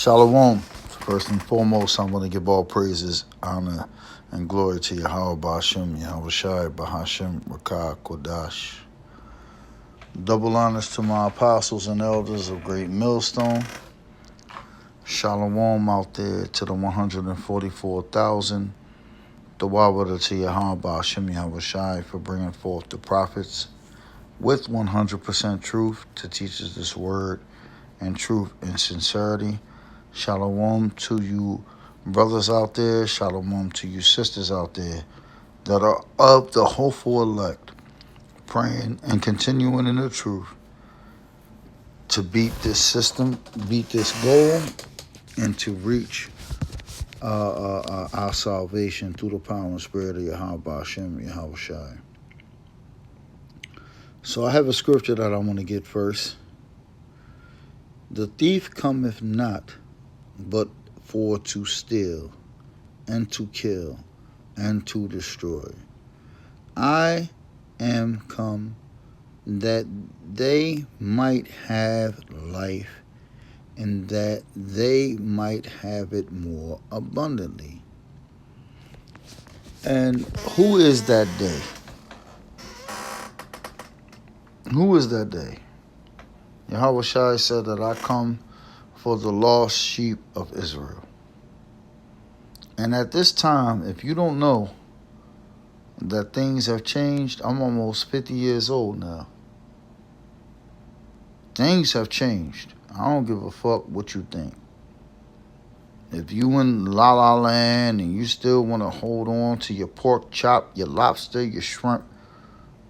Shalom. First and foremost, I want to give all praises, honor, and glory to Yahweh Ba'ashem, Yahweh Shai, Bahashem, Rakah, Kodash. Double honors to my apostles and elders of Great Millstone. Shalom out there to the 144,000. Dawawada to Yahweh Ba'ashem, Yahweh Shai for bringing forth the prophets with 100% truth to teach us this word and truth and sincerity. Shalom to you brothers out there. Shalom to you sisters out there that are of the hopeful elect, praying and continuing in the truth to beat this system, beat this goal, and to reach our salvation through the power and spirit of Yahweh Ba'ashem, Yahweh Shai. So I have a scripture that I want to get first. The thief cometh not but for to steal, and to kill, and to destroy. I am come that they might have life, and that they might have it more abundantly. And who is that day? Who is that day? Yahweh Shai said that I come for the lost sheep of Israel. And at this time, if you don't know that things have changed, I'm almost 50 years old now. Things have changed. I don't give a fuck what you think. If you in La La Land and you still want to hold on to your pork chop, your lobster, your shrimp,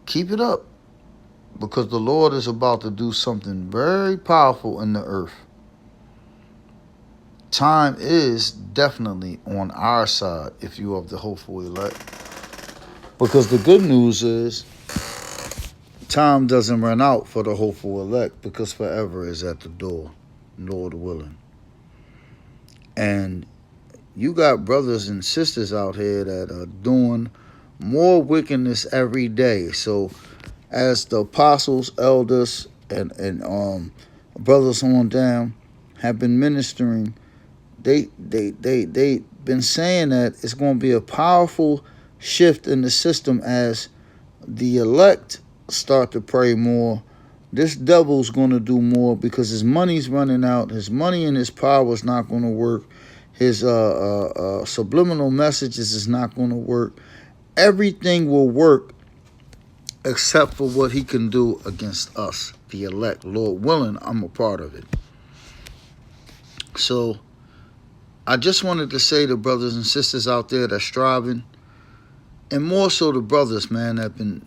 keep it up. Because the Lord is about to do something very powerful in the earth. Time is definitely on our side if you are of the hopeful elect. Because the good news is time doesn't run out for the hopeful elect because forever is at the door, Lord willing. And you got brothers and sisters out here that are doing more wickedness every day. So as the apostles, elders, and brothers on down have been ministering, they been saying that it's going to be a powerful shift in the system as the elect start to pray more. This devil's going to do more because his money's running out. His money and his power is not going to work. His subliminal messages is not going to work. Everything will work except for what he can do against us, the elect. Lord willing, I'm a part of it. So I just wanted to say to brothers and sisters out there that's striving, and more so the brothers, man, that have been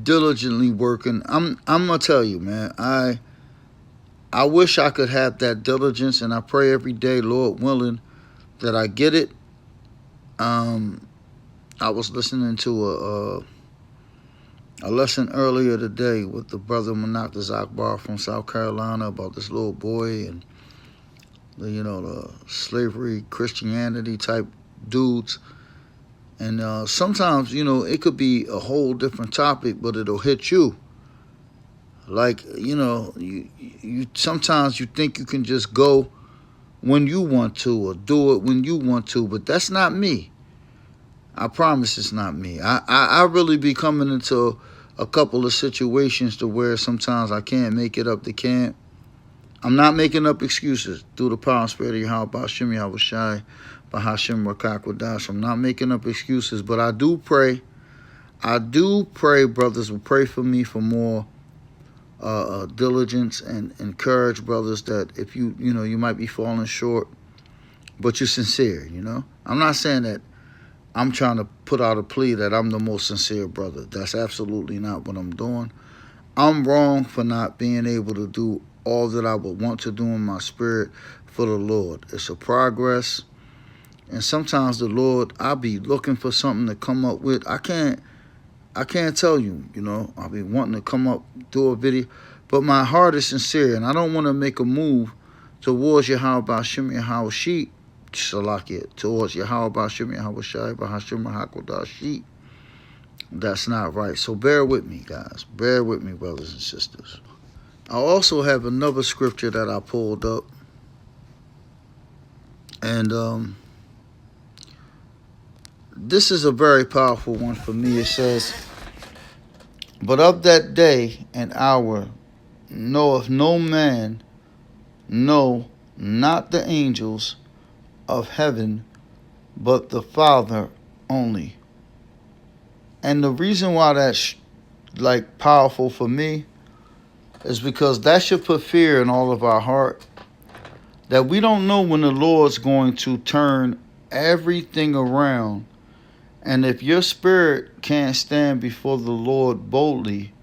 diligently working. I'm gonna tell you, man, I wish I could have that diligence, and I pray every day, Lord willing, that I get it. I was listening to a lesson earlier today with the brother Manaktas Akbar from South Carolina about this little boy and the slavery, Christianity type dudes. And sometimes, it could be a whole different topic, but it'll hit you. Like, you sometimes you think you can just go when you want to or do it when you want to, but that's not me. I promise it's not me. I really be coming into a couple of situations to where sometimes I can't make it up the camp. I'm not making up excuses through the power and spirit of Yahweh Ba'ashem, Yahweh Shai, Bahashem, Rakah, Kodash. I'm not making up excuses, but I do pray. I do pray, brothers, will pray for me for more diligence and encourage brothers that if you might be falling short, but you're sincere, I'm not saying that I'm trying to put out a plea that I'm the most sincere brother. That's absolutely not what I'm doing. I'm wrong for not being able to do all that I would want to do in my spirit for the Lord. It's a progress. And sometimes the Lord, I'll be looking for something to come up with. I can't tell you, I'll be wanting to come up, do a video. But my heart is sincere, and I don't want to make a move towards Yahweh Ba'ashem, Yahweh Shai, Shalakia, towards Yahweh Ba'ashem, Yahweh Shai, Bahashem, Hakodash. That's not right. So bear with me, guys. Bear with me, brothers and sisters. I also have another scripture that I pulled up And this is a very powerful one for me. It says, "But of that day and hour knoweth no man, no, not the angels of heaven, but the Father only." And the reason why that's like powerful for me is because that should put fear in all of our heart, that we don't know when the Lord's going to turn everything around. And if your spirit can't stand before the Lord boldly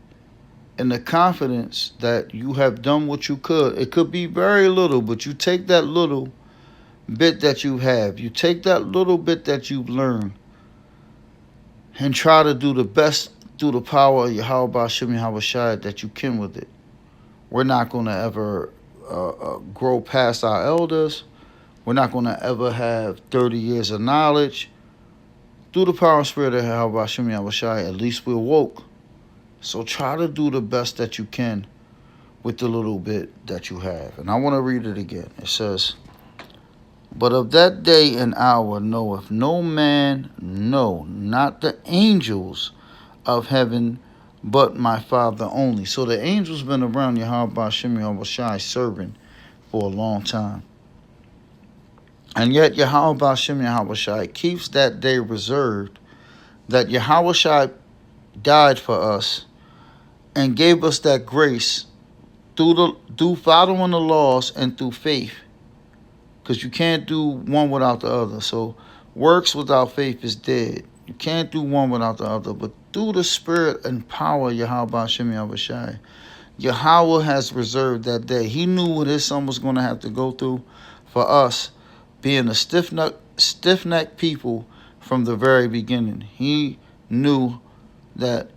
in the confidence that you have done what you could, it could be very little, but you take that little bit that you have, you take that little bit that you've learned, and try to do the best through the power of Yahweh Shem Yahweh that you can with it. We're not going to ever grow past our elders. We're not going to ever have 30 years of knowledge. Through the power and spirit of Yahweh Shem Yahweh, at least we're woke. So try to do the best that you can with the little bit that you have. And I want to read it again. It says, "But of that day and hour knoweth no man, no, not the angels of heaven, but my Father only." So the angels been around Yahweh Shem Yahweh serving for a long time. And yet Yahweh Shem Yahweh keeps that day reserved, that Yahweh died for us and gave us that grace through following the laws and through faith. Because you can't do one without the other. So works without faith is dead. You can't do one without the other. But through the spirit and power of Yahweh Shem Yahweh, Yahweh has reserved that day. He knew what his son was going to have to go through for us, being a stiff-necked people from the very beginning. He knew that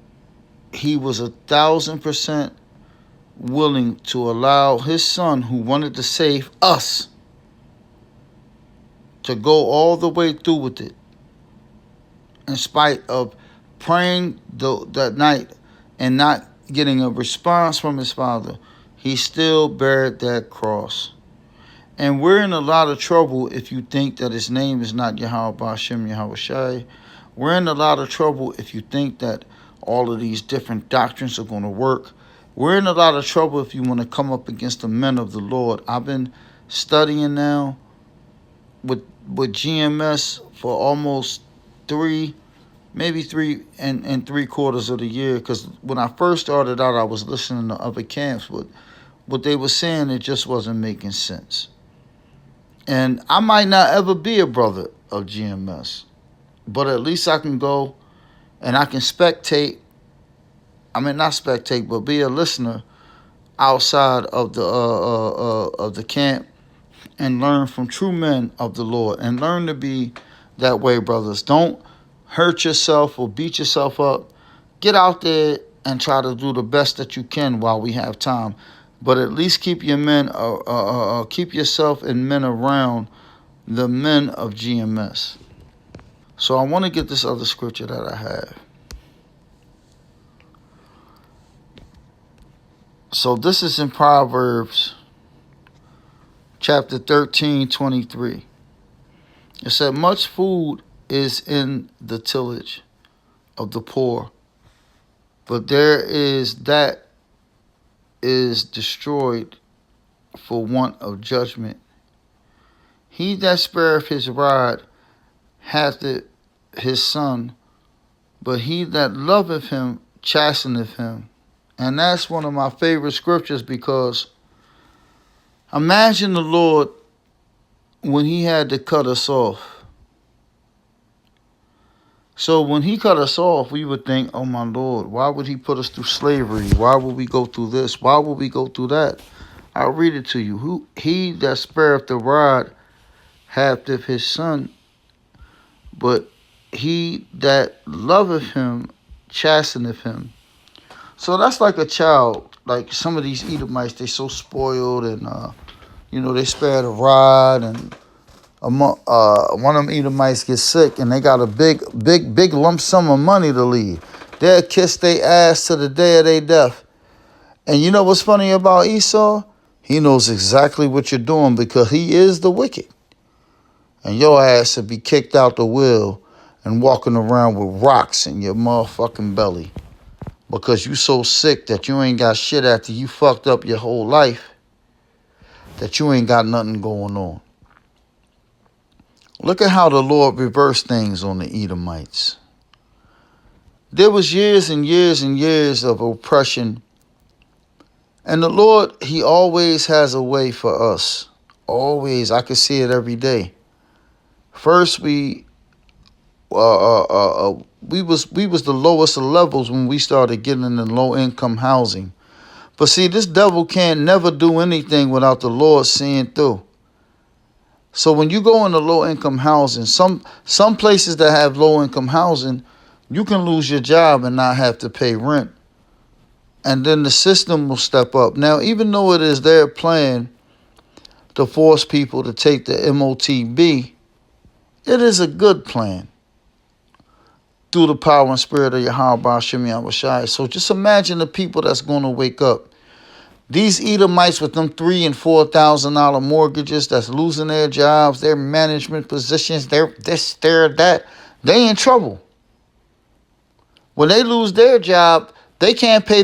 he was 1,000% willing to allow his son, who wanted to save us, to go all the way through with it. In spite of praying that night and not getting a response from his father, he still bared that cross. And we're in a lot of trouble if you think that his name is not Yahweh Shem Yahweh. We're in a lot of trouble if you think that all of these different doctrines are going to work. We're in a lot of trouble if you want to come up against the men of the Lord. I've been studying now with GMS for almost maybe 3.75 of the year. Because when I first started out, I was listening to other camps, but what they were saying, it just wasn't making sense. And I might not ever be a brother of GMS, but at least I can go and I can spectate. I mean, not spectate, but be a listener outside of the camp and learn from true men of the Lord, and learn to be that way, brothers. Don't hurt yourself or beat yourself up. Get out there and try to do the best that you can while we have time. But at least keep your men, keep yourself and men around the men of GMS. So I want to get this other scripture that I have. So this is in Proverbs chapter 13:23. It said, "Much food is in the tillage of the poor, but there is that is destroyed for want of judgment. He that spareth his rod hath it his son, but he that loveth him chasteneth him." And that's one of my favorite scriptures, because imagine the Lord when he had to cut us off. So when he cut us off, we would think, oh my Lord, why would he put us through slavery? Why would we go through this? Why would we go through that? I'll read it to you. He that spareth the rod hath of his son, but he that loveth him chasteneth him. So that's like a child. Like some of these Edomites, they so spoiled, and they spare the rod, and one of them Edomites gets sick, and they got a big lump sum of money to leave. They'll kiss their ass to the day of their death. And you know what's funny about Esau? He knows exactly what you're doing, because he is the wicked. and your ass will be kicked out the wheel and walking around with rocks in your motherfucking belly because you so sick that you ain't got shit after you fucked up your whole life, that you ain't got nothing going on. Look at how the Lord reversed things on the Edomites. There was years and years and years of oppression. And the Lord, he always has a way for us. Always. I can see it every day. First, we was the lowest of levels when we started getting in low-income housing. But see, this devil can't never do anything without the Lord seeing through. So when you go into low-income housing, some places that have low-income housing, you can lose your job and not have to pay rent. And then the system will step up. Now, even though it is their plan to force people to take the MOTB, it is a good plan through the power and spirit of Yahweh Shem Yahushai. So just imagine the people that's going to wake up. These Edomites with them $3,000 and $4,000 mortgages that's losing their jobs, their management positions, their this, their that, they in trouble. When they lose their job, they can't pay